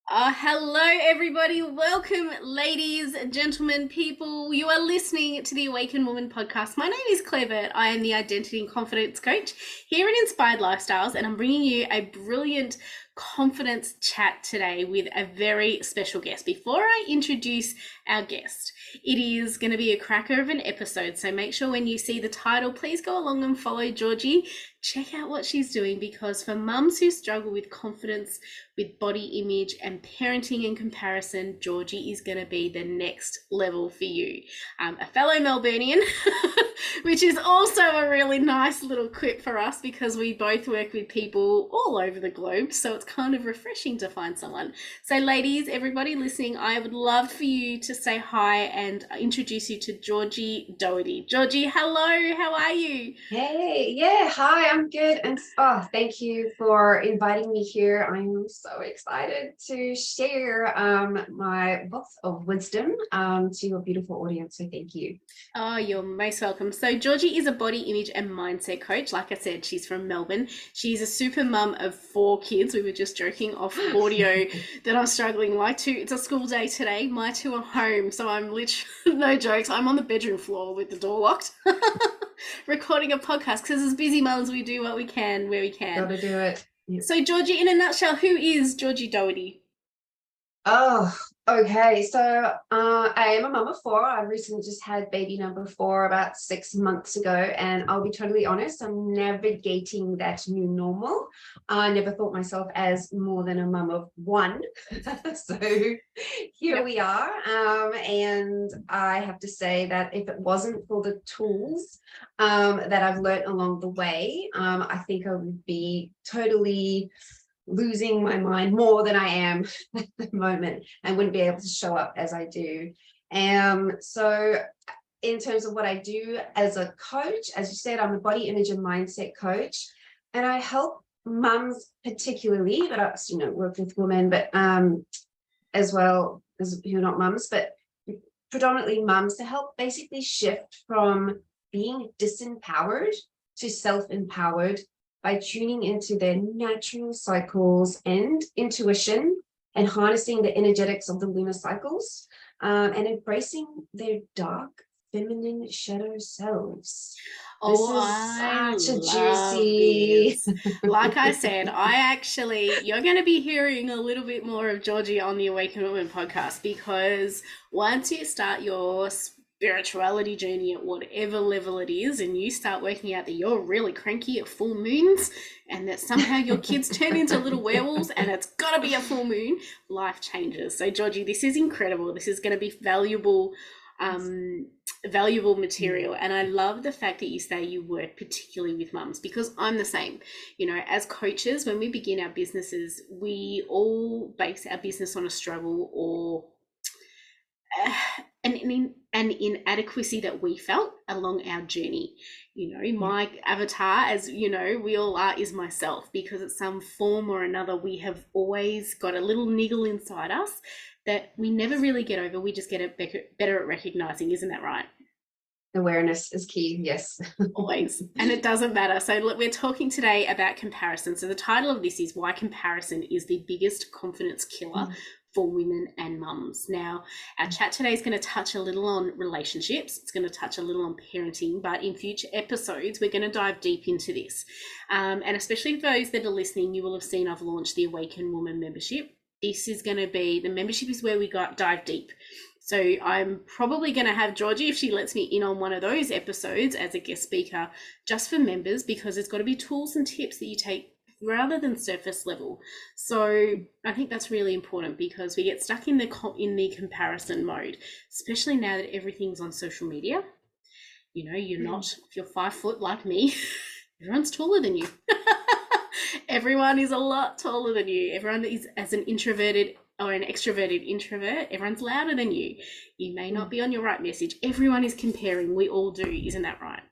Hello, everybody. Welcome, ladies, gentlemen, people. You are listening to the Awaken Woman podcast. My name is Claire Burt. I am the Identity and Confidence Coach here at Inspired Lifestyles, and I'm bringing you a brilliant confidence chat today with a very special guest. Before I introduce our guest, it is going to be a cracker of an episode, so make sure when you see the title, please go along and follow Georgie. Check out what she's doing, because for mums who struggle with confidence, with body image and parenting and comparison, Georgie is going to be the next level for you. A fellow Melburnian, which is also a really nice little quip for us because we both work with people all over the globe. So it's kind of refreshing to find someone. So ladies, everybody listening, I would love for you to say hi and introduce you to Georgie Doherty. Georgie, hello, how are you? Hey, yeah, hi, I'm good. And thank you for inviting me here. I'm so excited to share my wealth of wisdom to your beautiful audience. So thank you. Oh, you're most welcome. So Georgie is a body image and mindset coach. Like I said, she's from Melbourne. She's a super mum of 4 kids. We were just joking off audio that I'm struggling. It's a school day today. My 2 are home. So I'm literally, no jokes, I'm on the bedroom floor with the door locked. Recording a podcast because as busy mums, we do what we can where we can. Gotta do it. Yep. So Georgie, in a nutshell, who is Georgie Doherty? Oh, okay. So I am a mum of 4. I recently just had baby number 4 about 6 months ago, and I'll be totally honest, I'm navigating that new normal. I never thought myself as more than a mum of 1. So here we are. And I have to say that if it wasn't for the tools that I've learned along the way, I think I would be totally losing my mind more than I am at the moment and wouldn't be able to show up as I do. So in terms of what I do as a coach, as you said, I'm a body image and mindset coach, and I help mums particularly, but I work with women, but as well as who are not mums, but predominantly mums, to help basically shift from being disempowered to self-empowered by tuning into their natural cycles and intuition and harnessing the energetics of the lunar cycles, and embracing their dark feminine shadow selves. Oh, This is such a juicy. Like I said, you're going to be hearing a little bit more of Georgie on the Awaken Woman podcast, because once you start your spirituality journey at whatever level it is, and you start working out that you're really cranky at full moons and that somehow your kids turn into little werewolves and it's got to be a full moon, life changes. So Georgie, this is incredible. This is going to be valuable material, and I love the fact that you say you work particularly with mums, because I'm the same. As coaches, when we begin our businesses, we all base our business on a struggle or an inadequacy that we felt along our journey. My avatar, as we all are, is myself, because at some form or another we have always got a little niggle inside us that we never really get over. We just get better at recognizing. Isn't that right? Awareness is key. Yes. Always. And it doesn't matter. So look, we're talking today about comparison. So the title of this is Why Comparison is the Biggest Confidence Killer for Women and Mums. Now, our chat today is going to touch a little on relationships. It's going to touch a little on parenting, but in future episodes, we're going to dive deep into this. And especially for those that are listening, you will have seen I've launched the Awaken Woman membership. This is going to be, the membership is where we dive deep. So I'm probably going to have Georgie, if she lets me in on one of those episodes as a guest speaker, just for members, because there's got to be tools and tips that you take rather than surface level. So I think that's really important, because we get stuck in the comparison mode, especially now that everything's on social media. You're not, if you're 5 foot like me, everyone's taller than you. Everyone is a lot taller than you. Everyone is, as an introverted or an extroverted introvert, everyone's louder than you. You may not be on your right message. Everyone is comparing. We all do. Isn't that right?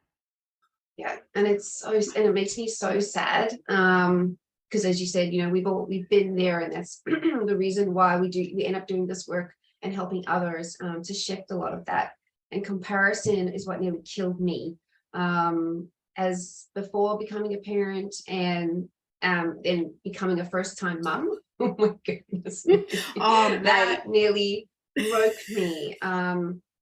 Yeah, and it makes me so sad. Because as you said, we've been there, and that's the reason why we end up doing this work and helping others to shift a lot of that. And comparison is what nearly killed me. As before becoming a parent and then becoming a first-time mum, Oh my goodness. Oh, mate. That nearly broke me,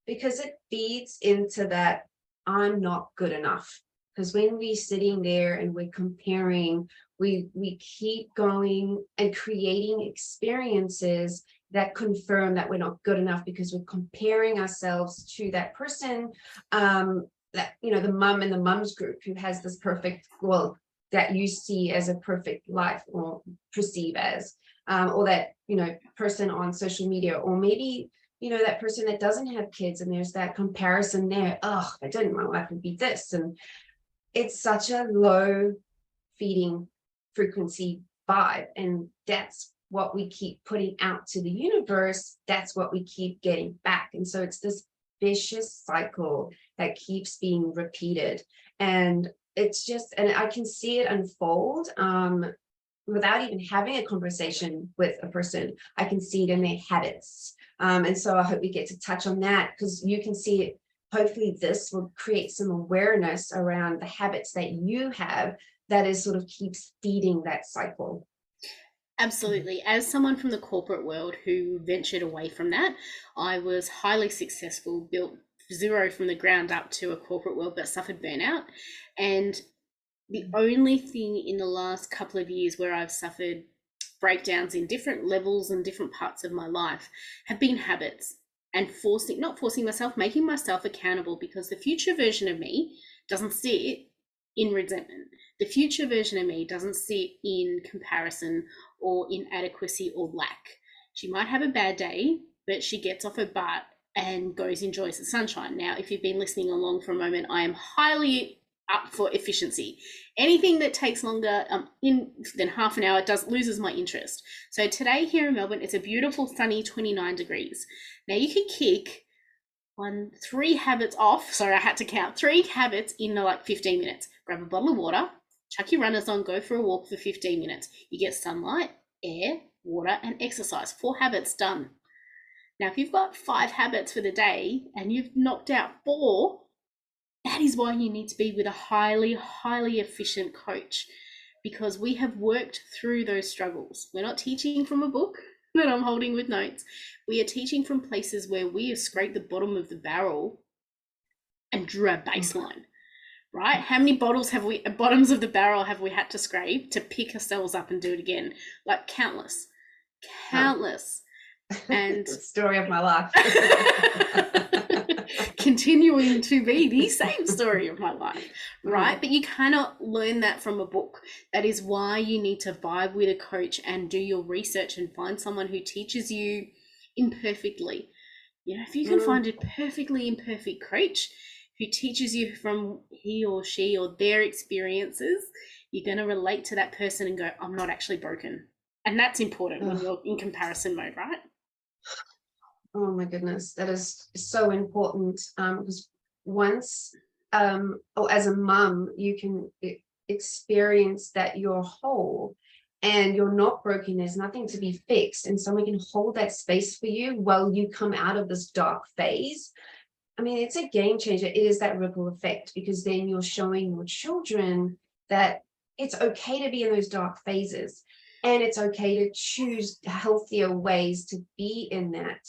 because it feeds into that I'm not good enough. Because when we're sitting there and we're comparing, we keep going and creating experiences that confirm that we're not good enough because we're comparing ourselves to that person, that, you know, the mum in the mums group who has this perfect, well, that you see as a perfect life or perceive as, or that, you know, person on social media, or maybe, you know, that person that doesn't have kids, and there's that comparison there. Oh, if I didn't, my life would be this. And it's such a low feeding frequency vibe, and that's what we keep putting out to the universe. That's what we keep getting back. And so it's this vicious cycle that keeps being repeated. And it's just, and I can see it unfold, without even having a conversation with a person. I can see it in their habits. And so I hope we get to touch on that, because you can see it. Hopefully this will create some awareness around the habits that you have that is sort of keeps feeding that cycle. Absolutely. As someone from the corporate world who ventured away from that, I was highly successful, built zero from the ground up to a corporate world, but suffered burnout. And the only thing in the last couple of years where I've suffered breakdowns in different levels and different parts of my life have been habits, and not forcing myself, making myself accountable, because the future version of me doesn't sit in resentment. The future version of me doesn't sit in comparison or inadequacy or lack. She might have a bad day, but she gets off her butt and goes enjoys the sunshine. Now, if you've been listening along for a moment, I am highly up for efficiency. Anything that takes longer than half an hour loses my interest. So today here in Melbourne, it's a beautiful sunny 29 degrees. Now you can kick 3 habits off. Sorry, I had to count 3 habits in like 15 minutes. Grab a bottle of water, chuck your runners on, go for a walk for 15 minutes. You get sunlight, air, water, and exercise. 4 habits done. Now, if you've got 5 habits for the day and you've knocked out 4, that is why you need to be with a highly, highly efficient coach, because we have worked through those struggles. We're not teaching from a book that I'm holding with notes. We are teaching from places where we have scraped the bottom of the barrel and drew a baseline, right? How many bottoms of the barrel have we had to scrape to pick ourselves up and do it again? Like countless. And the story of my life. Continuing to be the same story of my life, right? But you cannot learn that from a book. That is why you need to vibe with a coach and do your research and find someone who teaches you imperfectly. You know, if you can find a perfectly imperfect coach who teaches you from he or she or their experiences, you're going to relate to that person and go, I'm not actually broken. And that's important when you're in comparison mode, right? Oh my goodness, that is so important, because once, or as a mum, you can experience that you're whole and you're not broken. There's nothing to be fixed, and someone can hold that space for you while you come out of this dark phase. I mean, it's a game changer. It is that ripple effect, because then you're showing your children that it's okay to be in those dark phases, and it's okay to choose healthier ways to be in that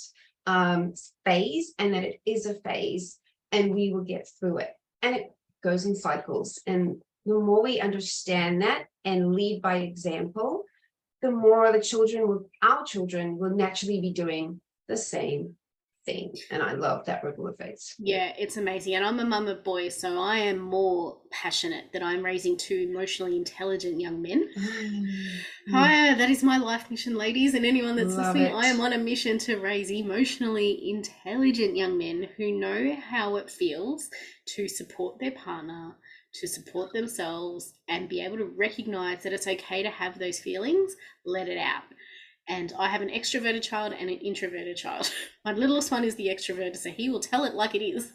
phase, and that it is a phase and we will get through it, and it goes in cycles. And the more we understand that and lead by example, the more our children will naturally be doing the same thing. And I love that ripple effect. Yeah, it's amazing. And I'm a mum of boys, so I am more passionate that I'm raising 2 emotionally intelligent young men. That is my life mission, ladies, and anyone that's listening. I am on a mission to raise emotionally intelligent young men who know how it feels to support their partner, to support themselves, and be able to recognize that it's okay to have those feelings, let it out. And I have an extroverted child and an introverted child. My littlest one is the extrovert, so he will tell it like it is.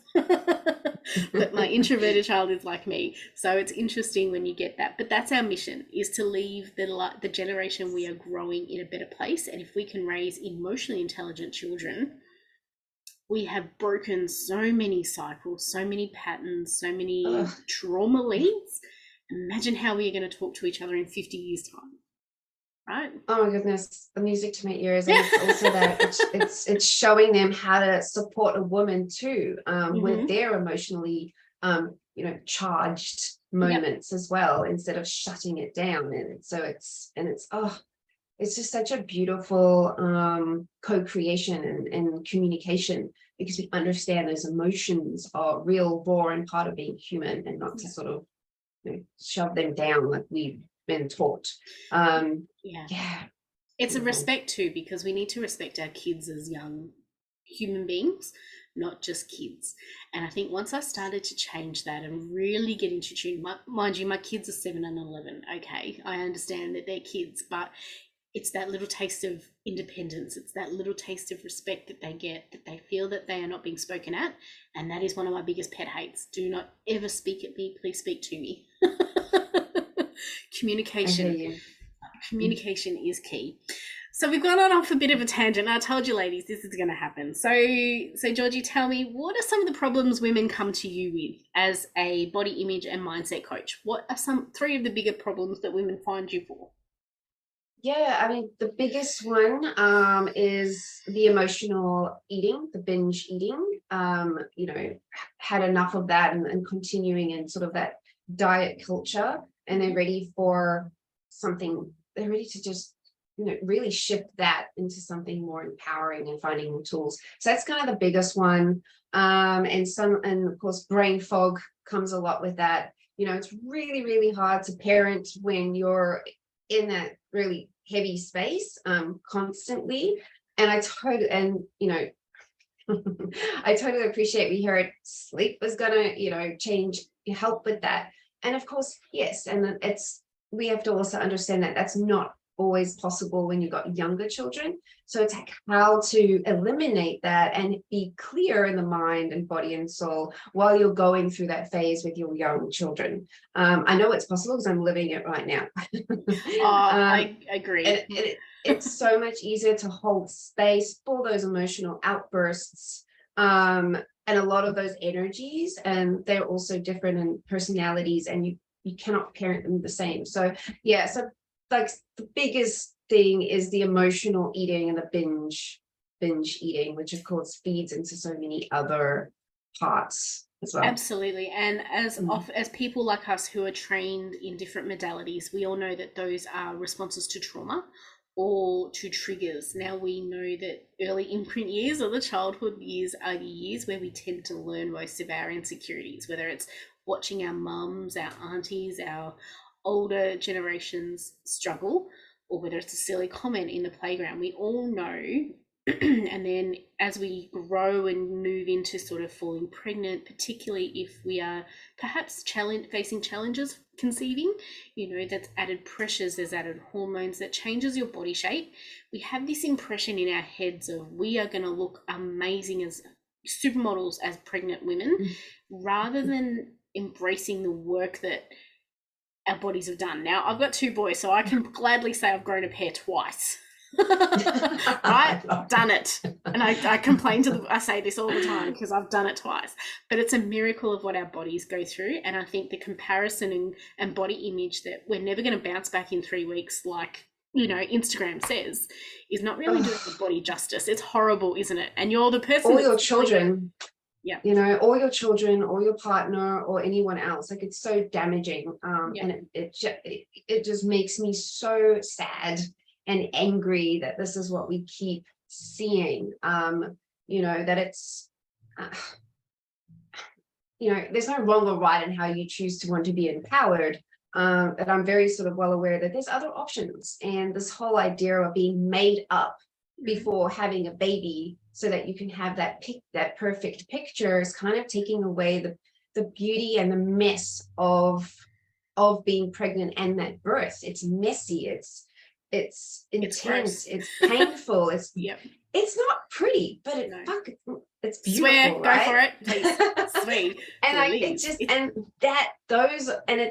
But my introverted child is like me. So it's interesting when you get that. But that's our mission, is to leave the generation we are growing in a better place. And if we can raise emotionally intelligent children, we have broken so many cycles, so many patterns, so many trauma leads. Imagine how we are going to talk to each other in 50 years' time. right? Oh my goodness, the music to my ears. And it's also that it's showing them how to support a woman too, with Hmm. their emotionally charged Yep. moments as well, instead of shutting it down. And so it's just such a beautiful co-creation and communication, because we understand those emotions are real, raw, and part of being human, and not to Yep. sort of shove them down like we've been taught. Um, Yeah. yeah, It's a beautiful. respect too, because we need to respect our kids as young human beings, not just kids. And I think once I started to change that and really get into tune, mind you, my kids are 7 and 11. Okay, I understand that they're kids, but it's that little taste of independence. It's that little taste of respect that they get, that they feel that they are not being spoken at. And that is one of my biggest pet hates. Do not ever speak at me. Please speak to me. I hear Communication. you. Communication is key. So we've gone on off a bit of a tangent. I told you, ladies, this is going to happen. So Georgie, tell me, what are some of the problems women come to you with as a body image and mindset coach? What are some three of the bigger problems that women find you for? Yeah, I mean, the biggest one is the emotional eating, the binge eating. Had enough of that, and continuing in sort of that diet culture, and they're ready for something. They're ready to just, really shift that into something more empowering and finding more tools. So that's kind of the biggest one. And of course, brain fog comes a lot with that. It's really, really hard to parent when you're in that really heavy space constantly. And I totally appreciate, we heard sleep was gonna change, help with that. And of course, yes, and we have to also understand that that's not always possible when you've got younger children. So it's like how to eliminate that and be clear in the mind and body and soul while you're going through that phase with your young children. I know it's possible because I'm living it right now. um, I agree. it's so much easier to hold space for those emotional outbursts, and a lot of those energies, and they're also different in personalities, and you cannot parent them the same. So yeah, so like the biggest thing is the emotional eating and the binge eating, which of course feeds into so many other parts as well. Absolutely. And Mm. as people like us who are trained in different modalities, we all know that those are responses to trauma or to triggers. Now we know that early imprint years or the childhood years are the years where we tend to learn most of our insecurities, whether it's watching our mums, our aunties, our older generations struggle, or whether it's a silly comment in the playground. We all know. And then as we grow and move into sort of falling pregnant, particularly if we are perhaps facing challenges conceiving, that's added pressures, there's added hormones that changes your body shape. We have this impression in our heads of we are going to look amazing as supermodels as pregnant women, rather than embracing the work that our bodies have done. Now, I've got two boys, so I can gladly say I've grown a pair twice. Right? Done it. And I complain I say this all the time because I've done it twice. But it's a miracle of what our bodies go through. And I think the comparison and body image that we're never going to bounce back in 3 weeks, like, Instagram says, is not really doing the body justice. It's horrible, isn't it? And you're the person All your that's doing it. children, Yeah. or your children or your partner or anyone else, like it's so damaging, Yeah. and it just makes me so sad and angry that this is what we keep seeing, that it's uh, there's no wrong or right in how you choose to want to be empowered, but I'm very sort of well aware that there's other options, and this whole idea of being made up before having a baby so that you can have that perfect picture is kind of taking away the beauty and the mess of being pregnant and that birth. It's messy, it's It's intense, gross. it's painful, Yep. it's not pretty, but No. it's Swear, beautiful, go for right? it, please. Sweet, And please. it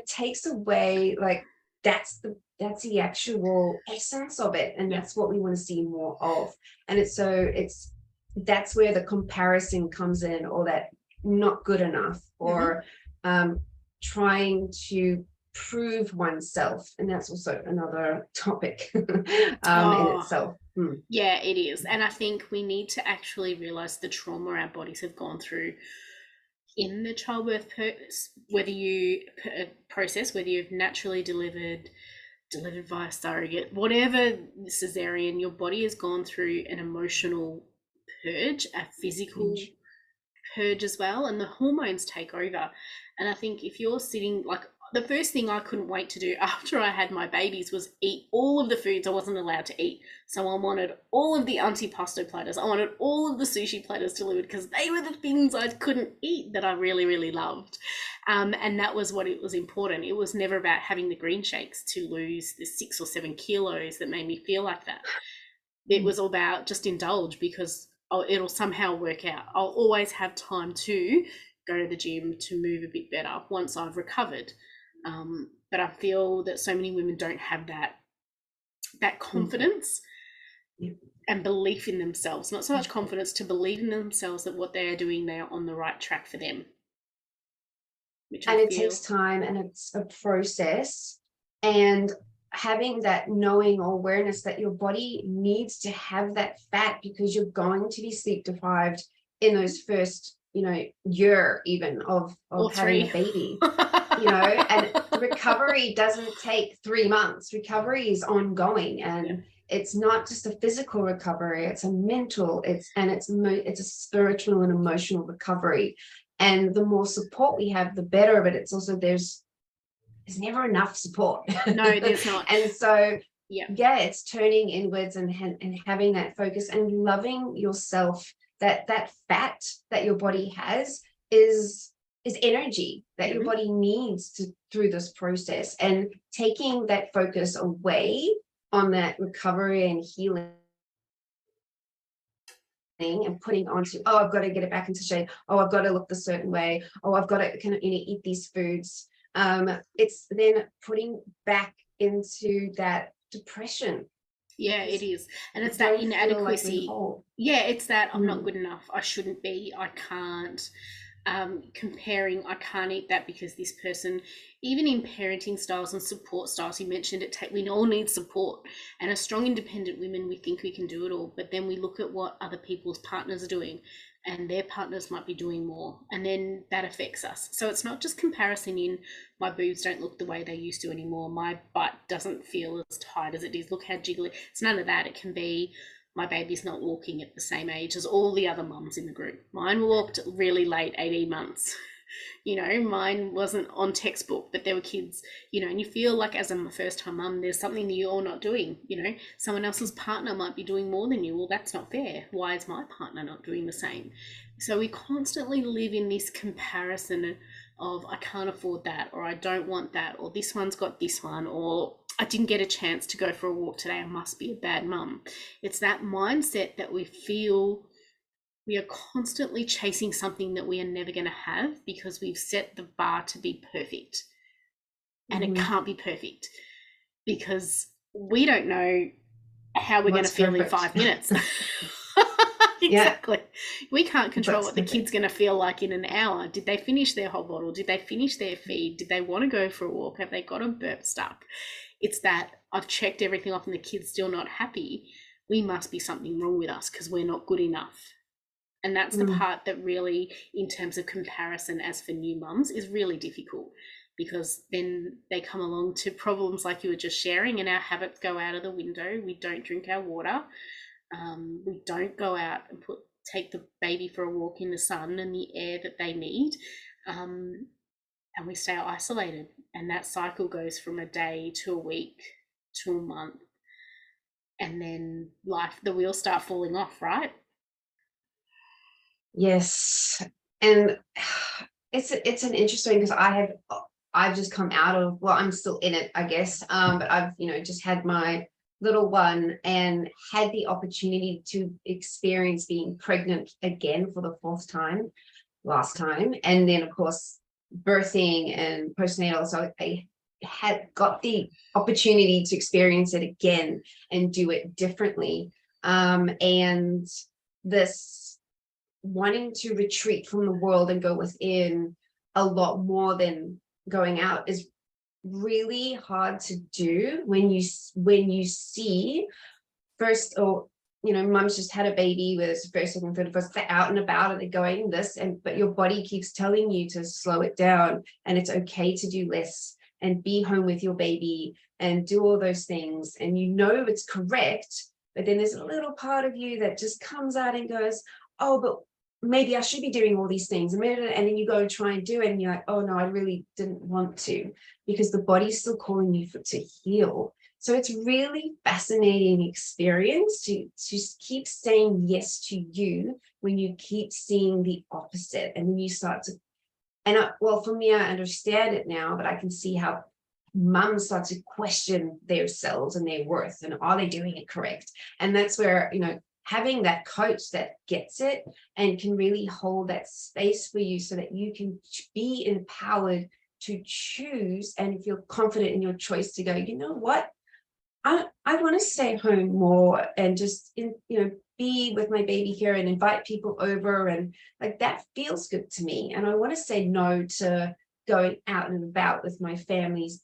takes away, like, that's the actual essence of it, and Yeah. that's what we want to see more of. And it's that's where the comparison comes in, or that not good enough, or trying to prove oneself, and that's also another topic in Oh, itself. yeah, it is. And I think we need to actually realize the trauma our bodies have gone through in the childbirth whether you process, whether you've naturally delivered via surrogate, whatever cesarean, your body has gone through an emotional purge, a physical purge as well, and the hormones take over. And I think if you're sitting, like, the first thing I couldn't wait to do after I had my babies was eat all of the foods I wasn't allowed to eat. So I wanted all of the antipasto platters. I wanted all of the sushi platters delivered because they were the things I couldn't eat that I really, really loved. And that was what it was important. It was never about having the green shakes to lose the 6 or 7 kilos that made me feel like that. It was all about just indulge because it'll somehow work out. I'll always have time to go to the gym to move a bit better once I've recovered. But I feel that so many women don't have that confidence and belief in themselves. Not so much confidence, to believe in themselves that what they are doing, they are on the right track for them. And it takes time, and it's a process, and having that knowing or awareness that your body needs to have that fat because you're going to be sleep deprived in those first, year even of having a baby. And recovery doesn't take 3 months. Recovery is ongoing, and it's not just a physical recovery, it's a mental, it's a spiritual and emotional recovery. And the more support we have, the better. But it's also, there's never enough support. No, there's not. And so it's turning inwards and having that focus and loving yourself, that fat that your body has is energy that your body needs through this process, and taking that focus away on that recovery and healing and putting onto, oh, I've got to get it back into shape, oh, I've got to look the certain way, oh, I've got to eat these foods. It's then putting back into that depression. Yeah, it is. And it's that inadequacy. It's that I'm not good enough, I shouldn't be, I can't. Comparing, I can't eat that because this person, even in parenting styles and support styles, you mentioned it, we all need support. And as strong independent women, we think we can do it all, but then we look at what other people's partners are doing, and their partners might be doing more, and then that affects us. So it's not just comparison in, my boobs don't look the way they used to anymore, my butt doesn't feel as tight as it is, look how jiggly. It's none of that. It can be, my baby's not walking at the same age as all the other mums in the group. Mine walked really late, 18 months. Mine wasn't on textbook, but there were kids, and you feel like as a first-time mum, there's something that you're not doing. Someone else's partner might be doing more than you. Well, that's not fair. Why is my partner not doing the same? So we constantly live in this comparison of, I can't afford that, or I don't want that, or this one's got this one, or I didn't get a chance to go for a walk today, I must be a bad mum. It's that mindset that we feel we are constantly chasing something that we are never going to have because we've set the bar to be perfect. And it can't be perfect because we don't know how we're going to feel in 5 minutes. Exactly. We can't control what the kid's going to feel like in an hour. Did they finish their whole bottle? Did they finish their feed? Did they want to go for a walk? Have they got a burp stuck? It's that I've checked everything off and the kid's still not happy. We must be something wrong with us because we're not good enough. And that's the part that really, in terms of comparison as for new mums, is really difficult, because then they come along to problems like you were just sharing, and our habits go out of the window. We don't drink our water. We don't go out and take the baby for a walk in the sun and the air that they need. And we stay isolated. And that cycle goes from a day to a week to a month. And then the wheels start falling off, right? Yes. And it's an interesting, because I've just come out of, well, I'm still in it, I guess. But I've, just had my little one and had the opportunity to experience being pregnant again for the 4th time, last time. And then of course, birthing and postnatal. So I had got the opportunity to experience it again and do it differently. And this wanting to retreat from the world and go within a lot more than going out is really hard to do when you see first, or mum's just had a baby with it's first, second, third, first, they're out and about and they're going this, and but your body keeps telling you to slow it down, and it's okay to do less and be home with your baby and do all those things, and it's correct, but then there's a little part of you that just comes out and goes, oh, but maybe I should be doing all these things, and then you go and try and do it, and you're like, oh no, I really didn't want to, because the body's still calling you to heal. So it's really fascinating experience to keep saying yes to you when you keep seeing the opposite, and then you start to, well, for me, I understand it now, but I can see how mums start to question themselves and their worth, and are they doing it correct? And that's where, having that coach that gets it and can really hold that space for you so that you can be empowered to choose and feel confident in your choice to go, you know what? I want to stay home more and just be with my baby here and invite people over, and like that feels good to me. And I want to say no to going out and about with my family's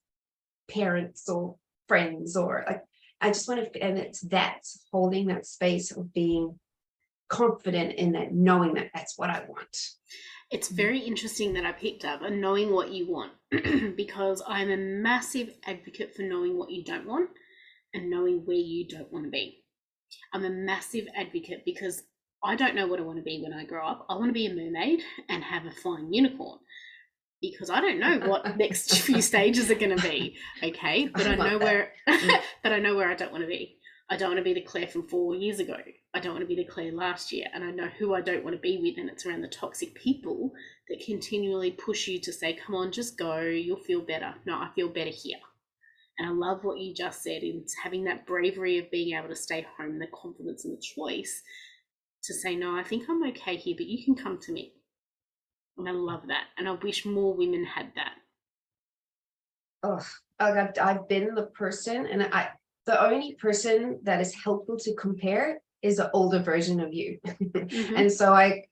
parents or friends, or like I just want to, and it's that holding that space of being confident in that, knowing that that's what I want. It's very interesting that I picked up and knowing what you want because I'm a massive advocate for knowing what you don't want and knowing where you don't want to be. I'm a massive advocate because I don't know what I want to be when I grow up. I want to be a mermaid and have a flying unicorn because I don't know what next few stages are going to be. Okay, but I know where, but I know where I don't want to be. I don't want to be the Claire from 4 years ago. I don't want to be the Claire last year. And I know who I don't want to be with. And it's around the toxic people that continually push you to say, come on, just go. You'll feel better. No, I feel better here. And I love what you just said. It's having that bravery of being able to stay home, the confidence and the choice to say, no, I think I'm okay here, but you can come to me. And I love that. And I wish more women had that. Oh, I've been the person, and the only person that is helpful to compare is the older version of you. Mm-hmm. And so I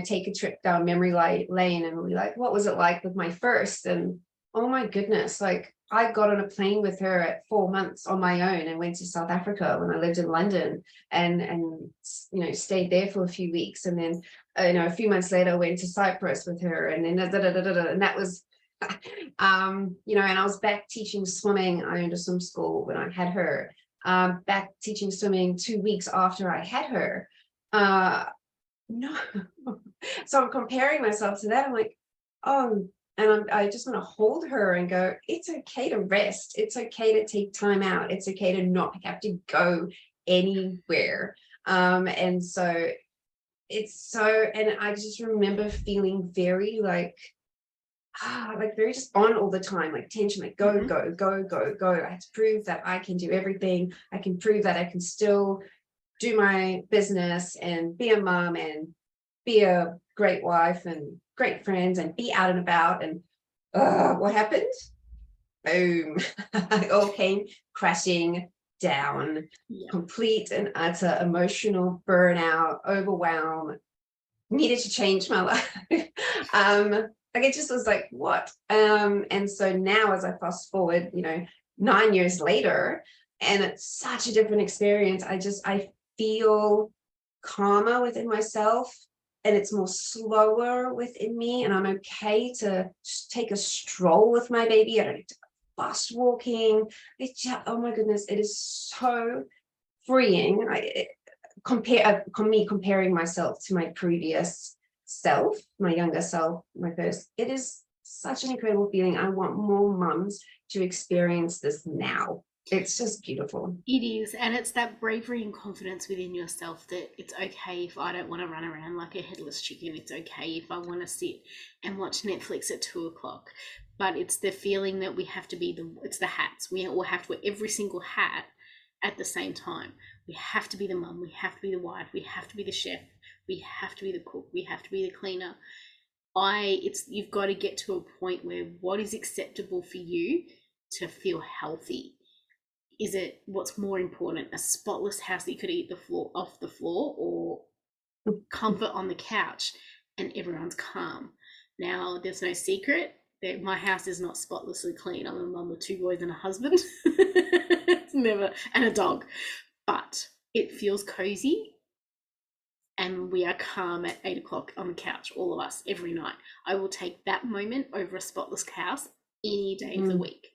take a trip down memory lane and be like, what was it like with my first? And oh my goodness, like I got on a plane with her at 4 months on my own and went to South Africa when I lived in London, and stayed there for a few weeks, and then a few months later went to Cyprus with her, and then and that was and I was back teaching swimming. I owned a swim school when I had her, back teaching swimming 2 weeks after I had her. No. So I'm comparing myself to that. I'm like, oh, and I just want to hold her and go, it's okay to rest. It's okay to take time out. It's okay to not have to go anywhere. And so and I just remember feeling very like very just on all the time, like tension, like go, go, go, go, go. I had to prove that I can do everything. I can prove that I can still do my business and be a mom and be a great wife and great friends and be out and about. And what happened? Boom. It all came crashing down. Yeah. Complete and utter emotional burnout, overwhelm. Needed to change my life. Like it just was like, what? And so now as I fast forward, 9 years later, and it's such a different experience, I feel calmer within myself, and it's more slower within me, and I'm okay to just take a stroll with my baby. I don't need to fast walking. It's just, oh my goodness, it is so freeing. Comparing myself to my previous self, my younger self, my first, it is such an incredible feeling. I want more mums to experience this now. It's just beautiful. It is, and it's that bravery and confidence within yourself that it's okay if I don't want to run around like a headless chicken. It's okay if I want to sit and watch Netflix at 2:00. But it's the feeling that we have to be it's the hats. We all have to wear every single hat at the same time. We have to be the mum, we have to be the wife, we have to be the chef, we have to be the cook, we have to be the cleaner. You've got to get to a point where what is acceptable for you to feel healthy? Is it what's more important, a spotless house that you could eat off the floor, or comfort on the couch and everyone's calm? Now, there's no secret. My house is not spotlessly clean. I'm a mum of 2 boys and a husband. It's never, and a dog. But it feels cozy, and we are calm at 8 o'clock on the couch, all of us, every night. I will take that moment over a spotless house any day of the week.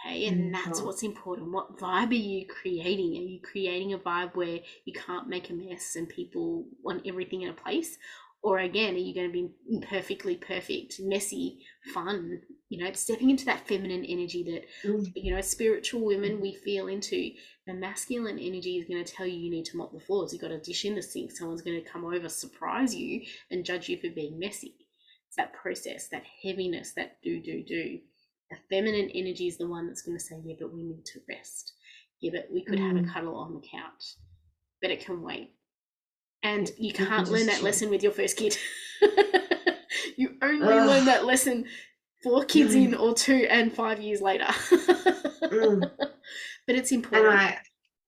Okay, and that's what's important. What vibe are you creating? Are you creating a vibe where you can't make a mess and people want everything in a place? Or again, are you going to be perfectly perfect, messy, fun, stepping into that feminine energy that, spiritual women we feel into? The masculine energy is going to tell you need to mop the floors. You've got a dish in the sink. Someone's going to come over, surprise you, and judge you for being messy. It's that process, that heaviness, that do. The feminine energy is the one that's going to say, yeah, but we need to rest. Yeah, but we could have a cuddle on the couch. But it can wait. And you can't learn that lesson with your first kid. You only learn that lesson 4 kids in, or 2 and 5 years later. But it's important.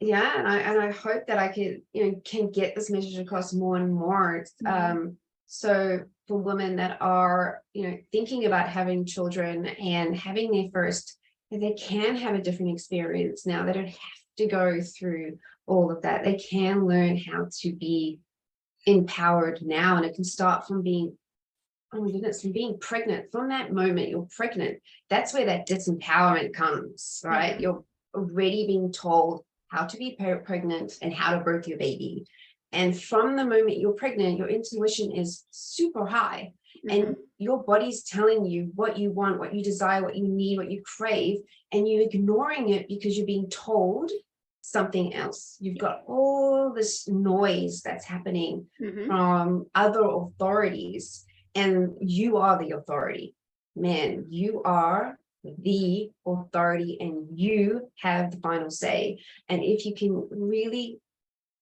And I hope that I can get this message across more and more. So for women that are, thinking about having children and having their first, they can have a different experience now. They don't have to go through all of that. They can learn how to be empowered now, and it can start from being, oh my goodness, from being pregnant. From that moment you're pregnant, that's where that disempowerment comes, right? You're already being told how to be pregnant and how to birth your baby. And from the moment you're pregnant, your intuition is super high, and your body's telling you what you want, what you desire, what you need, what you crave, and you're ignoring it because you're being told something else. You've got all this noise that's happening from other authorities, and you are the authority. Man, you are the authority, and you have the final say. And if you can really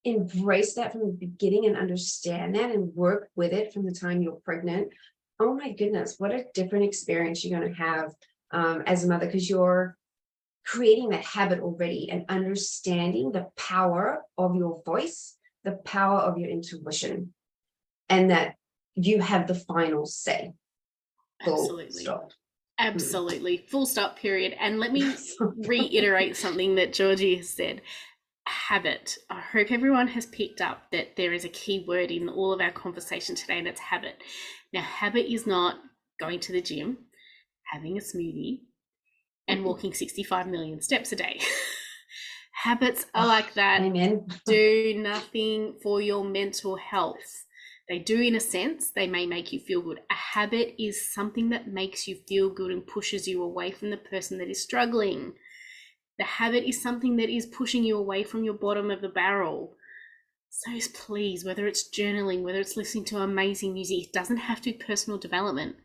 embrace that from the beginning and understand that and work with it from the time you're pregnant, oh my goodness, what a different experience you're going to have as a mother, because you're creating that habit already and understanding the power of your voice, the power of your intuition, and that you have the final say. Absolutely. Absolutely. Full stop, period. And let me reiterate something that Georgie has said. Habit. I hope everyone has picked up that there is a key word in all of our conversation today, and that's habit. Now, habit is not going to the gym, having a smoothie, and walking 65 million steps a day. Habits are like that. Amen. Do nothing for your mental health. They do, in a sense. They may make you feel good. A habit is something that makes you feel good and pushes you away from the person that is struggling. The habit is something that is pushing you away from your bottom of the barrel. So please, whether it's journaling, whether it's listening to amazing music, it doesn't have to be personal development.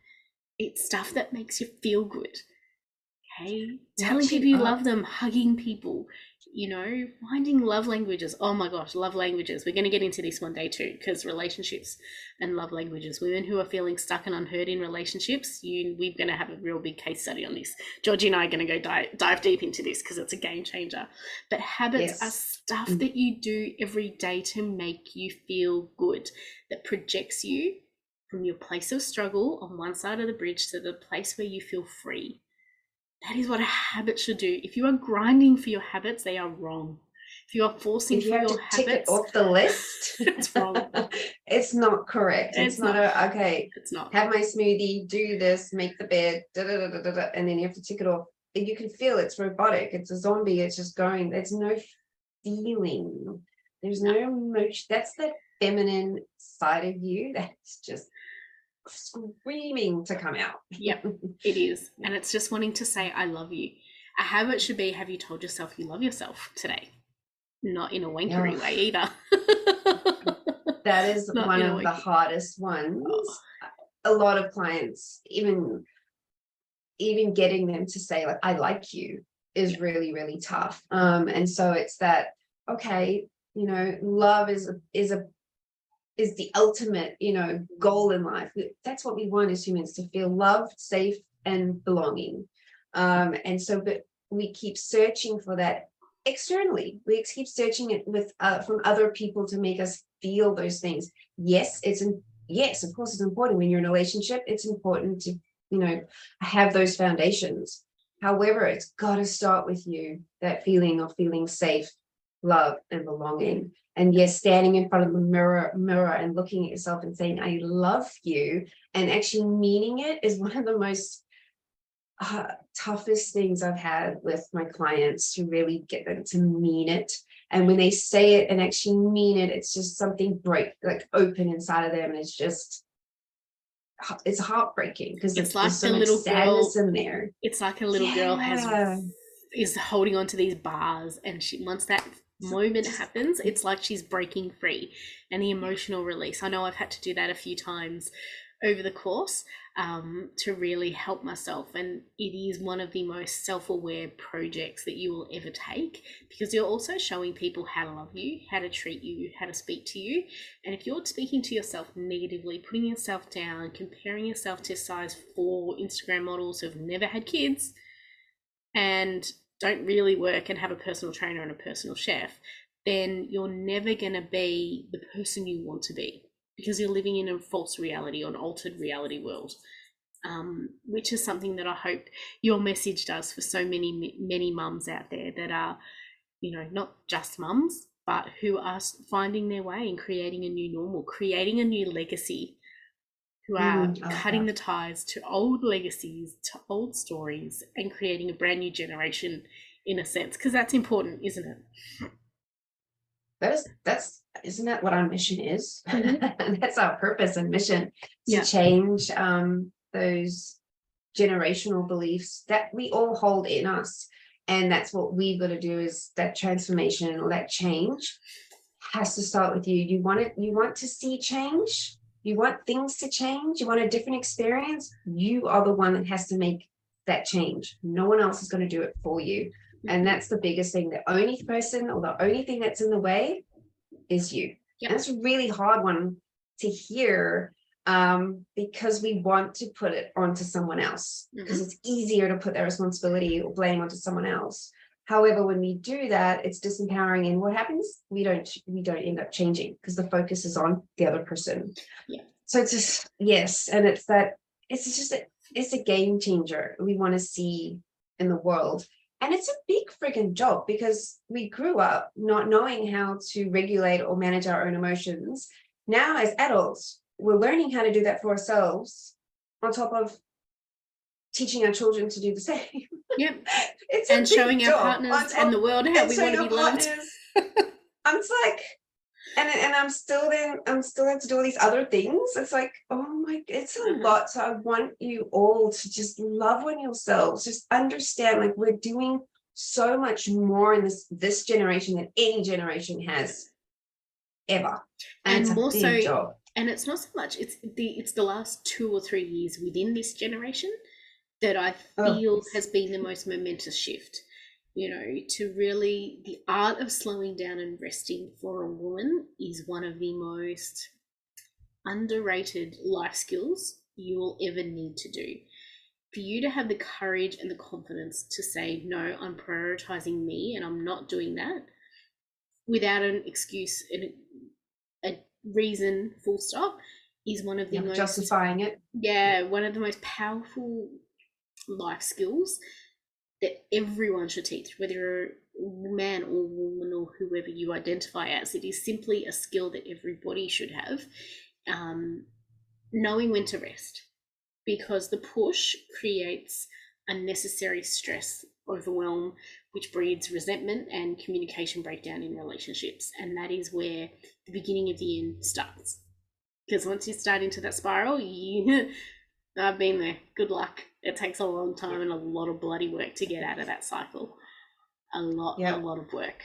It's stuff that makes you feel good. Okay, telling people you love them, hugging people, finding love languages. Oh my gosh, love languages. We're going to get into this one day too, because relationships and love languages. Women who are feeling stuck and unheard in relationships, we're going to have a real big case study on this. Georgie and I are going to go dive deep into this because it's a game changer. But habits are stuff that you do every day to make you feel good, that projects you from your place of struggle on one side of the bridge to the place where you feel free. That is what a habit should do. If you are grinding for your habits, they are wrong. If you are forcing for your habits, tick it off the list, it's wrong. It's not correct. It's not okay. It's not. Have my smoothie, do this, make the bed, and then you have to tick it off. You can feel it's robotic. It's a zombie. It's just going. There's no feeling. There's no emotion. That's the feminine side of you that's just screaming to come out. Yep, it is. And it's just wanting to say, I love you. A habit should be, have you told yourself you love yourself today? Not in a wankery way either. That is one of the hardest ones. A lot of clients, even getting them to say, like, I like you is really, really tough. And so it's that, okay, love is the ultimate, goal in life. That's what we want as humans, to feel loved, safe, and belonging. And so, but we keep searching for that externally. We keep searching it with from other people to make us feel those things. Yes, of course, it's important when you're in a relationship. It's important to have those foundations. However, it's got to start with you, that feeling of feeling safe, love, and belonging. And yes, standing in front of the mirror and looking at yourself and saying, I love you, and actually meaning it is one of the most toughest things I've had with my clients, to really get them to mean it. And when they say it and actually mean it, it's just something open inside of them. And it's heartbreaking, because It's there's like so the much little sadness girl. in there. It's like a little girl is holding on to these bars, and once that moment happens, it's like she's breaking free. And the emotional release, I know I've had to do that a few times over the course, to really help myself. And it is one of the most self-aware projects that you will ever take, because you're also showing people how to love you, how to treat you, how to speak to you. And if you're speaking to yourself negatively, putting yourself down, comparing yourself to size 4 Instagram models who've never had kids and don't really work and have a personal trainer and a personal chef, then you're never going to be the person you want to be, because you're living in a false reality or an altered reality world, which is something that I hope your message does for so many mums out there that are, not just mums, but who are finding their way and creating a new normal, creating a new legacy, who are cutting the ties to old legacies, to old stories, and creating a brand new generation, in a sense, because that's important, isn't it? Isn't that what our mission is? That's our purpose and mission, to Yeah. change those generational beliefs that we all hold in us. And that's what we've got to do, is that transformation, or that change has to start with you. You want to see change, you want things to change, you want a different experience. You are the one that has to make that change. No one else is going to do it for you. And that's the biggest thing. The only person, or the only thing that's in the way, is you. Yep. And it's a really hard one to hear, because we want to put it onto someone else, because it's easier to put that responsibility or blame onto someone else. However, when we do that, it's disempowering, and what happens? We don't end up changing, because the focus is on the other person. Yeah. So it's just, yes, and it's a game changer we want to see in the world. And it's a big freaking job, because we grew up not knowing how to regulate or manage our own emotions. Now, as adults, we're learning how to do that for ourselves, on top of teaching our children to do the same. Yep. And showing our partners and the world how we want to be loved. I'm just like, and I'm still have to do all these other things. It's like, oh my, it's a lot. So I want you all to just love on yourselves. Just understand, like, we're doing so much more in this generation than any generation has ever. And it's a big job. And it's not so much, it's the last 2 or 3 years within this generation that I feel has been the most momentous shift. To really, the art of slowing down and resting for a woman is one of the most underrated life skills you will ever need to do. For you to have the courage and the confidence to say, no, I'm prioritizing me and I'm not doing that, without an excuse and a reason, full stop, is one of the most justifying it. Yeah, one of the most powerful life skills that everyone should teach, whether you're a man or woman or whoever you identify as. It is simply a skill that everybody should have, knowing when to rest, because the push creates unnecessary stress, overwhelm, which breeds resentment and communication breakdown in relationships. And that is where the beginning of the end starts, because once you start into that spiral, I've been there. Good luck. It takes a long time and a lot of bloody work to get out of that cycle. A lot of work.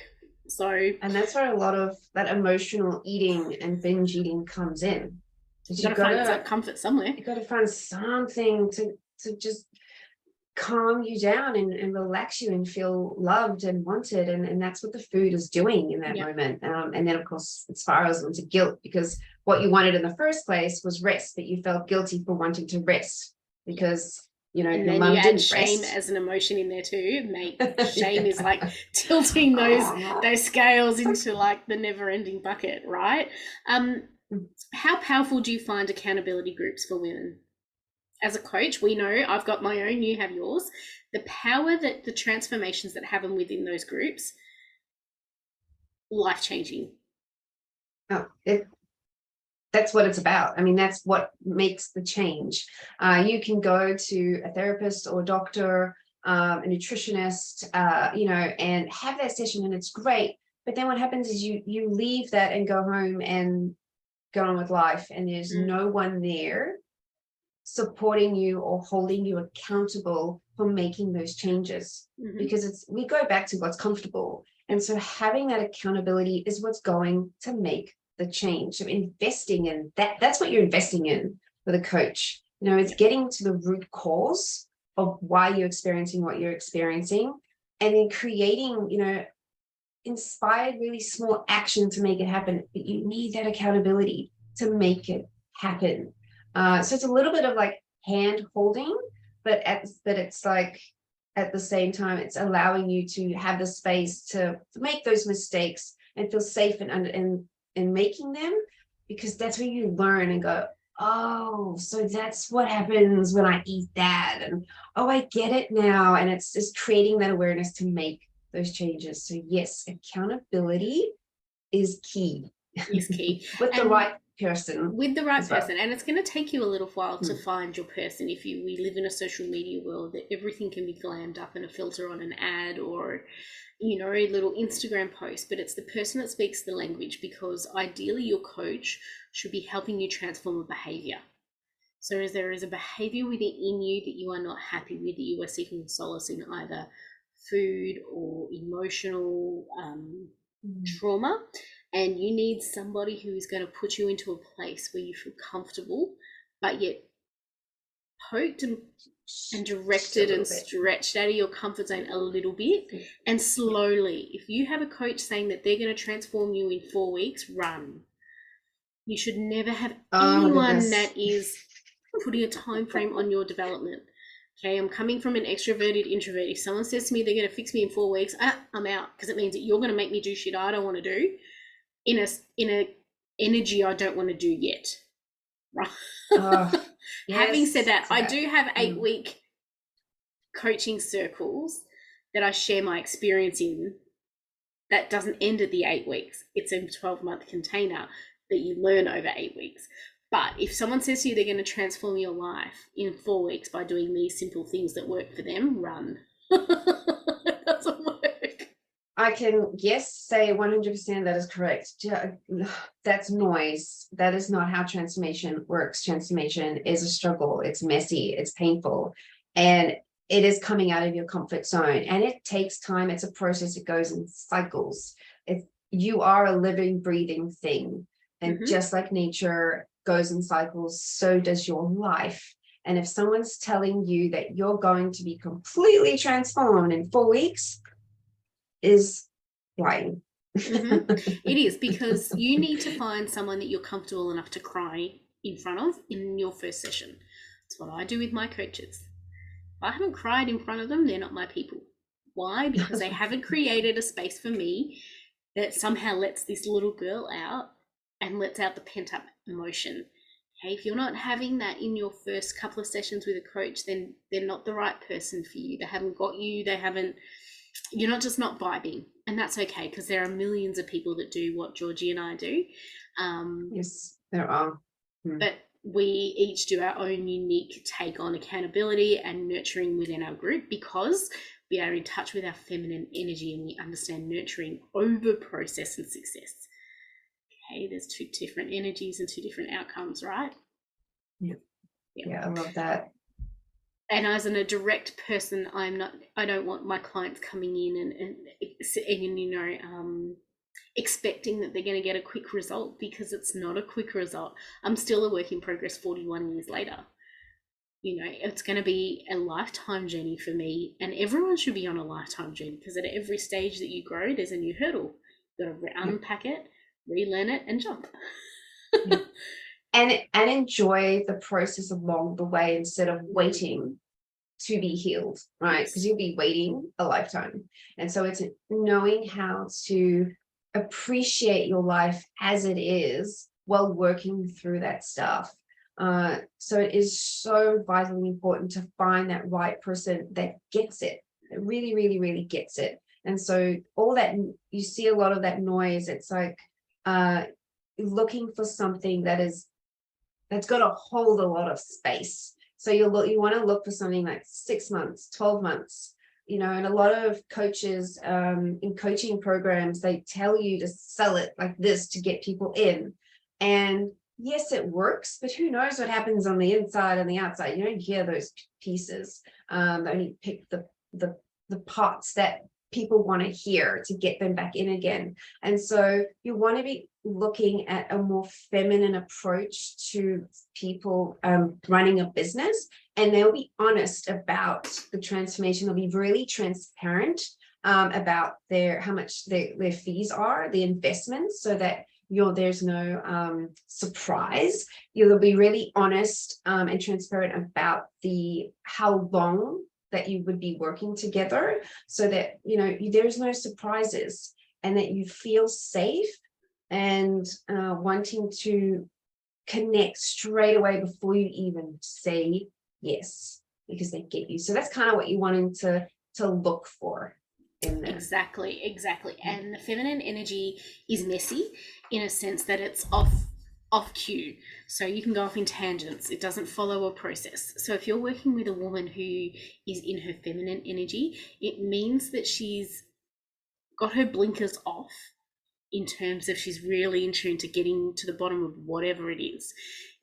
And that's where a lot of that emotional eating and binge eating comes in. You got to find some comfort somewhere. You got to find something to just calm you down and relax you and feel loved and wanted, and that's what the food is doing in that moment. And then, of course, it spirals into guilt, because what you wanted in the first place was rest, but you felt guilty for wanting to rest because and your then mum you add didn't shame rest. As an emotion in there too, mate. Shame is like tilting those scales into like the never-ending bucket, right? How powerful do you find accountability groups for women? as a coach, we know, I've got my own, you have yours, the power that the transformations that happen within those groups, life-changing. Oh, that's what it's about. I mean, that's what makes the change. You can go to a therapist or doctor, a nutritionist, and have that session, and it's great. But then what happens is you leave that and go home and go on with life, and there's no one there supporting you or holding you accountable for making those changes, because we go back to what's comfortable. And so having that accountability is what's going to make the change. So investing in that's what you're investing in with a coach. It's getting to the root cause of why you're experiencing what you're experiencing, and then creating, inspired, really small action to make it happen. But you need that accountability to make it happen. So it's a little bit of like hand holding, but it's like at the same time, it's allowing you to have the space to make those mistakes and feel safe in making them, because that's where you learn and go, oh, so that's what happens when I eat that. And oh, I get it now. And it's just creating that awareness to make those changes. So yes, accountability is key. Is key. With the right person. With the right person. And it's going to take you a little while to find your person. We live in a social media world that everything can be glammed up in a filter on an ad or a little Instagram post, but it's the person that speaks the language, because ideally your coach should be helping you transform a behavior. So as there is a behavior within you that you are not happy with, that you are seeking solace in either food or emotional trauma, and you need somebody who is going to put you into a place where you feel comfortable, but yet poked and directed and stretched out of your comfort zone a little bit, and slowly. If you have a coach saying that they're going to transform you in 4 weeks, run. You should never have anyone that is putting a time frame on your development. Okay, I'm coming from an extroverted introvert. If someone says to me they're going to fix me in 4 weeks, I'm out, because it means that you're going to make me do shit I don't want to do in a energy I don't want to do yet. Right. Having said that, I do have 8-week coaching circles that I share my experience in. That doesn't end at the 8 weeks. It's a 12-month container that you learn over 8 weeks. But if someone says to you they're going to transform your life in 4 weeks by doing these simple things that work for them, run. It doesn't work. I can, say 100% that is correct. That's noise. That is not how transformation works. Transformation is a struggle. It's messy. It's painful. And it is coming out of your comfort zone. And it takes time. It's a process. It goes in cycles. You are a living, breathing thing. And just like nature goes in cycles, so does your life. And if someone's telling you that you're going to be completely transformed in 4 weeks, is lying. It is, because you need to find someone that you're comfortable enough to cry in front of in your first session. That's what I do with my coaches. If I haven't cried in front of them, they're not my people. Why? Because they haven't created a space for me that somehow lets this little girl out and lets out the pent-up emotion. Okay, if you're not having that in your first couple of sessions with a coach, then they're not the right person for you. They haven't got you. You're not vibing, and that's okay, because there are millions of people that do what Georgie and I do. Yes, there are. But we each do our own unique take on accountability and nurturing within our group, because we are in touch with our feminine energy and we understand nurturing over process and success. Okay, there's 2 different energies and 2 different outcomes, right? Yeah, I love that. And as a direct person, I don't want my clients coming in and expecting that they're going to get a quick result, because it's not a quick result. I'm still a work in progress 41 years later. It's going to be a lifetime journey for me, and everyone should be on a lifetime journey, because at every stage that you grow, there's a new hurdle. You've got to unpack it, relearn it, and jump. And enjoy the process along the way, instead of waiting to be healed, right? Because you'll be waiting a lifetime. And so it's knowing how to appreciate your life as it is while working through that stuff. So it is so vitally important to find that right person that gets it, that really, really, really gets it. And so all that, you see a lot of that noise. It's like looking for something that's got to hold a lot of space. So you want to look for something like 6 months, 12 months, and a lot of coaches in coaching programs, they tell you to sell it like this to get people in. And yes, it works, but who knows what happens on the inside and the outside. You don't hear those pieces. They only pick the parts that people want to hear to get them back in again. And so you want to be looking at a more feminine approach to people running a business, and they'll be honest about the transformation. They'll be really transparent about how much their fees are, the investments, so that there's no surprise. You'll be really honest and transparent about how long that you would be working together, so that there's no surprises, and that you feel safe and wanting to connect straight away before you even say yes, because they get you. So that's kind of what you want to look for in there. Exactly. And the feminine energy is messy in a sense that it's off cue, so you can go off in tangents. It doesn't follow a process. So if you're working with a woman who is in her feminine energy, it means that she's got her blinkers off in terms of she's really in tune to getting to the bottom of whatever it is.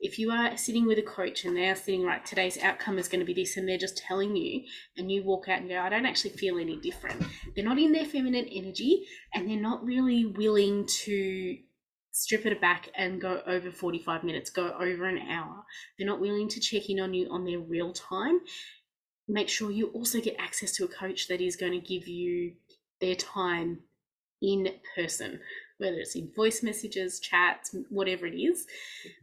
If you are sitting with a coach and they are sitting, right, today's outcome is going to be this, and they're just telling you, and you walk out and go, I don't actually feel any different. They're not in their feminine energy, and they're not really willing to strip it back and go over 45 minutes, go over an hour. They're not willing to check in on you on their real time. Make sure you also get access to a coach that is going to give you their time in person, whether it's in voice messages, chats, whatever it is.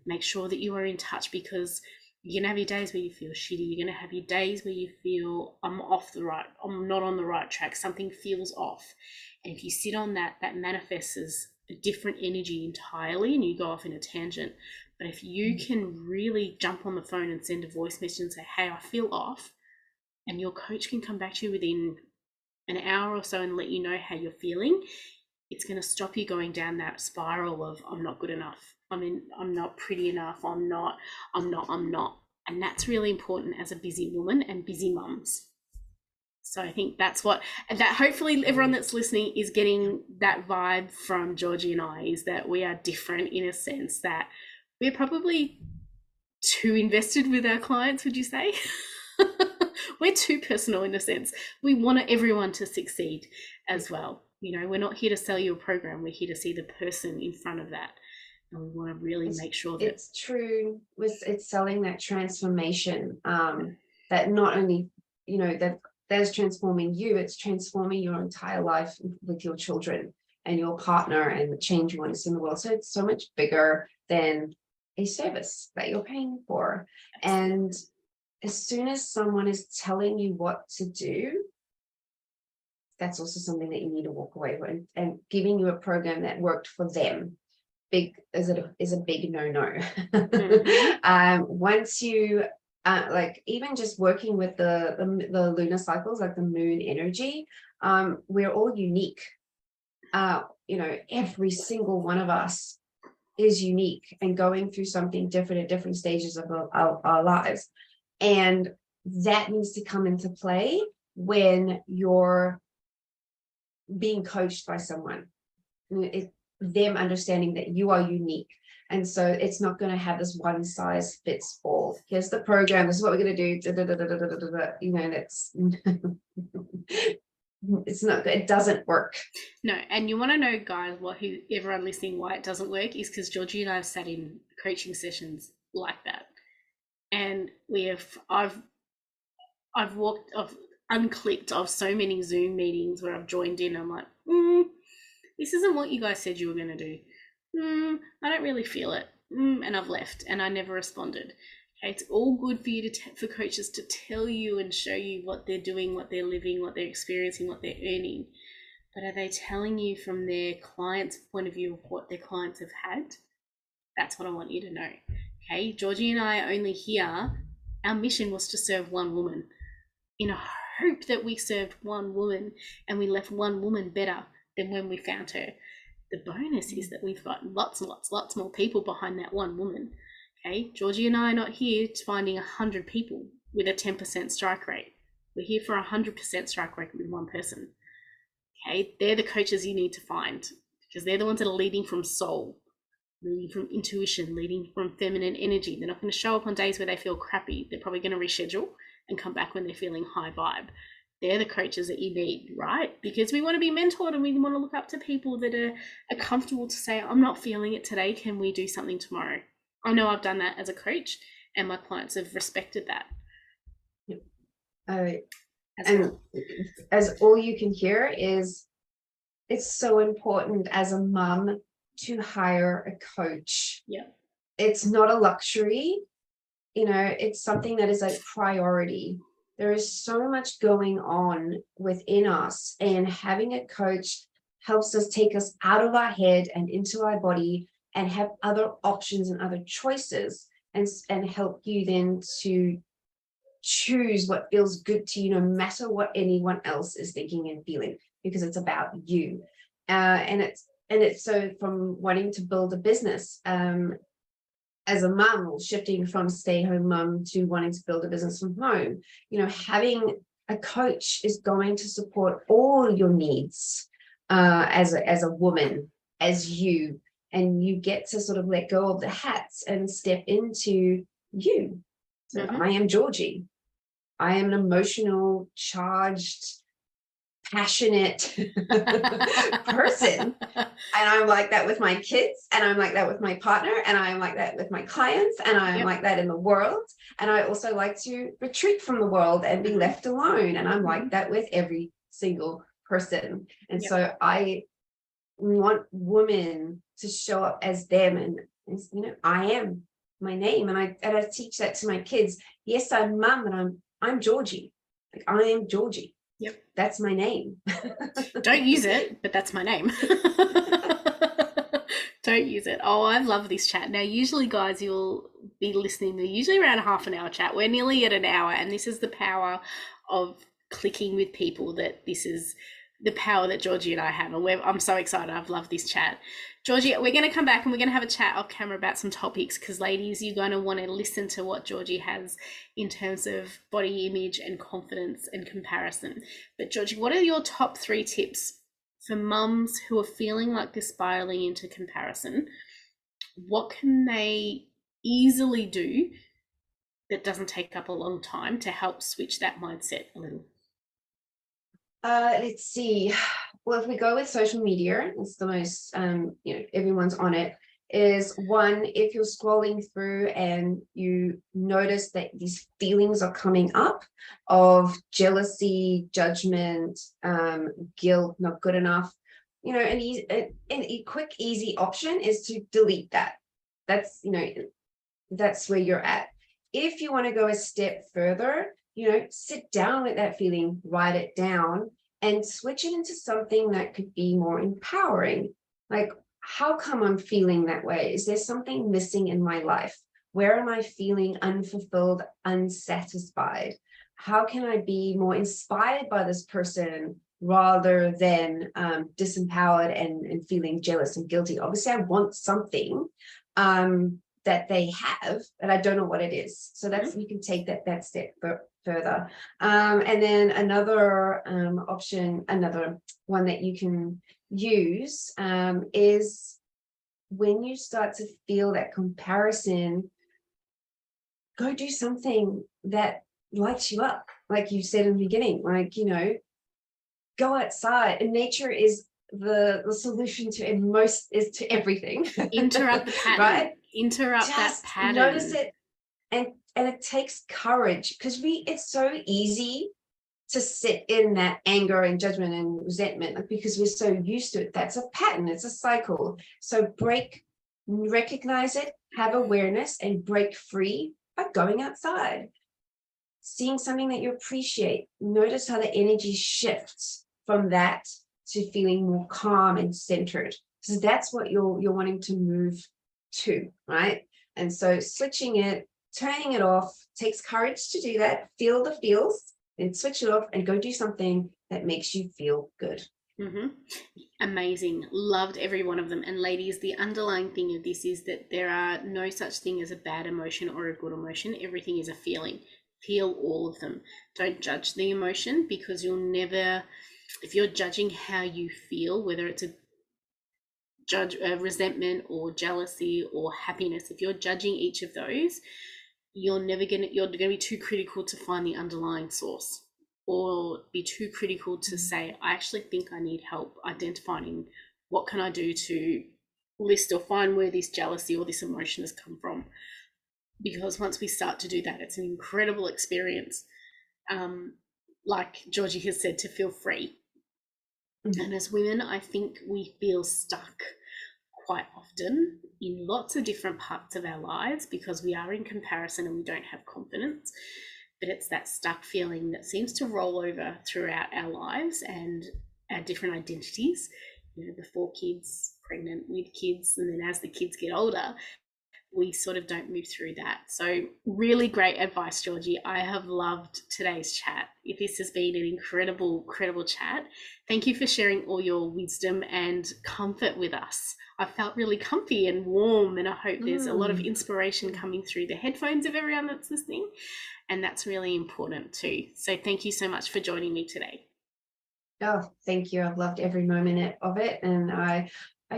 Make sure that you are in touch, because you're going to have your days where you feel shitty. You're going to have your days where you feel I'm not on the right track. Something feels off. And if you sit on that manifests as a different energy entirely, and you go off in a tangent. But if you can really jump on the phone and send a voice message and say, hey, I feel off, and your coach can come back to you within an hour or so and let you know how you're feeling, it's going to stop you going down that spiral of I'm not good enough. I'm not pretty enough. I'm not. And that's really important as a busy woman and busy mums. So I think that hopefully everyone that's listening is getting that vibe from Georgie and I, is that we are different in a sense that we're probably too invested with our clients, would you say? We're too personal in a sense. We want everyone to succeed as well. We're not here to sell you a program. We're here to see the person in front of that. And we want to really make sure that it's true. It's selling that transformation, that not only, that's transforming you, it's transforming your entire life with your children and your partner and the change you want to see in the world. So it's so much bigger than a service that you're paying for. And as soon as someone is telling you what to do, that's also something that you need to walk away with. And giving you a program that worked for them is a big no-no. Mm-hmm. Once you like even just working with the lunar cycles, like the moon energy, we're all unique. Every single one of us is unique and going through something different at different stages of our lives. And that needs to come into play when you're being coached by someone. Them understanding that you are unique. And so it's not going to have this one size fits all. Here's the program. This is what we're going to do. That's it's not good. It doesn't work. No, and you want to know, guys, everyone listening, why it doesn't work is because Georgie and I have sat in coaching sessions like that, and I've unclicked of so many Zoom meetings where I've joined in. I'm like, this isn't what you guys said you were going to do. I don't really feel it. And I've left, and I never responded. Okay, it's all good for you for coaches to tell you and show you what they're doing, what they're living, what they're experiencing, what they're earning. But are they telling you from their client's point of view of what their clients have had? That's what I want you to know. Okay, Georgie and I are only here. Our mission was to serve one woman in a hope that we served one woman and we left one woman better than when we found her. The bonus is that we've got lots and lots more people behind that one woman. Okay, Georgie and I are not here finding 100 people with a 10% strike rate. We're here for a 100% strike rate with one person. Okay, they're the coaches you need to find because they're the ones that are leading from soul, leading from intuition, leading from feminine energy. They're not going to show up on days where they feel crappy. They're probably going to reschedule and come back when they're feeling high vibe. They're the coaches that you need, right? Because we want to be mentored and we want to look up to people that are comfortable to say, I'm not feeling it today. Can we do something tomorrow? I know I've done that as a coach and my clients have respected that. As all you can hear is, it's so important as a mum to hire a coach. Yeah. It's not a luxury, it's something that is a priority. There is so much going on within us, and having a coach helps us take us out of our head and into our body and have other options and other choices, and help you then to choose what feels good to you, no matter what anyone else is thinking and feeling, because it's about you. And it's so, from wanting to build a business as a mum, or shifting from stay-home mum to wanting to build a business from home, having a coach is going to support all your needs as a woman, as you, and you get to sort of let go of the hats and step into you. So I am Georgie. I am an emotional, charged, passionate person. And I'm like that with my kids, and I'm like that with my partner, and I'm like that with my clients, and I'm like that in the world. And I also like to retreat from the world and be left alone. And I'm like that with every single person. And so I want women to show up as them, and I am my name. And I teach that to my kids. Yes, I'm mum, and I'm Georgie. Like, I am Georgie. Yep. That's my name. Don't use it, but that's my name. Don't use it. Oh, I love this chat. Now, usually, guys, you'll be listening. They're usually around a half an hour chat. We're nearly at an hour, and this is the power of clicking with people. That this is the power that Georgie and I have. And I'm so excited. I've loved this chat. Georgie, we're going to come back and we're going to have a chat off camera about some topics, because ladies, you're going to want to listen to what Georgie has in terms of body image and confidence and comparison. But Georgie, what are your top 3 tips for mums who are feeling like they're spiraling into comparison? What can they easily do that doesn't take up a long time to help switch that mindset a little? Let's see. Well, if we go with social media, it's the most, everyone's on it. Is one, if you're scrolling through and you notice that these feelings are coming up of jealousy, judgment, guilt, not good enough, a quick, easy option is to delete that. That's where you're at. If you want to go a step further, sit down with that feeling, write it down, and switch it into something that could be more empowering. Like, how come I'm feeling that way? Is there something missing in my life? Where am I feeling unfulfilled, unsatisfied? How can I be more inspired by this person rather than disempowered and feeling jealous and guilty? Obviously, I want something that they have, and I don't know what it is. So that's, you can take that step further. And then another option, another one that you can use is when you start to feel that comparison, go do something that lights you up. Like you said in the beginning, go outside, and nature is the solution to everything. Interrupt the pattern. Right? Interrupt Just that pattern. Notice it, and it takes courage, because it's so easy to sit in that anger and judgment and resentment, because we're so used to it. That's a pattern, it's a cycle. So recognize it, have awareness, and break free by going outside, seeing something that you appreciate. Notice how the energy shifts from that to feeling more calm and centered. So that's what you're wanting to move two, right? And so switching it, turning it off, takes courage to do that. Feel the feels, then switch it off and go do something that makes you feel good. Mm-hmm. Amazing. Loved every one of them. And ladies, the underlying thing of this is that there are no such thing as a bad emotion or a good emotion. Everything is a feeling. Feel all of them. Don't judge the emotion, because you'll never, if you're judging how you feel, whether it's a resentment or jealousy or happiness, if you're judging each of those, you're gonna be too critical to find the underlying source, or be too critical to say, I actually think I need help identifying what can I do to list or find where this jealousy or this emotion has come from. Because once we start to do that, it's an incredible experience. Like Georgie has said, to feel free. And as women, I think we feel stuck quite often in lots of different parts of our lives because we are in comparison and we don't have confidence. But it's that stuck feeling that seems to roll over throughout our lives and our different identities, before kids, pregnant, with kids, and then as the kids get older, we sort of don't move through that. So really great advice, Georgie. I have loved today's chat. This has been an incredible chat. Thank you for sharing all your wisdom and comfort with us. I felt really comfy and warm, and I hope there's a lot of inspiration coming through the headphones of everyone that's listening, and that's really important too. So thank you so much for joining me today. Oh, thank you. I've loved every moment of it, and I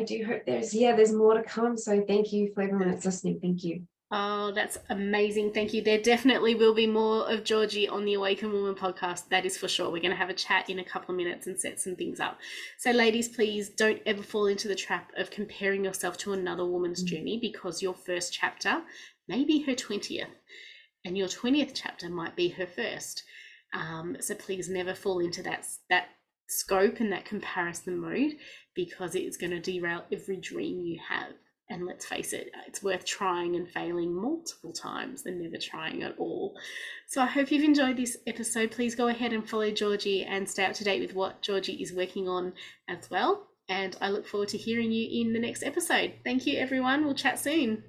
do hope there's more to come. So thank you for everyone that's listening. Thank you. Oh, that's amazing. Thank you. There definitely will be more of Georgie on the Awaken Woman podcast. That is for sure. We're going to have a chat in a couple of minutes and set some things up. So ladies, please don't ever fall into the trap of comparing yourself to another woman's journey, because your first chapter may be her 20th and your 20th chapter might be her first. So please never fall into that scope and that comparison mode, because it's going to derail every dream you have. And let's face it, it's worth trying and failing multiple times than never trying at all. So I hope you've enjoyed this episode. Please go ahead and follow Georgie and stay up to date with what Georgie is working on as well. And I look forward to hearing you in the next episode. Thank you, everyone. We'll chat soon.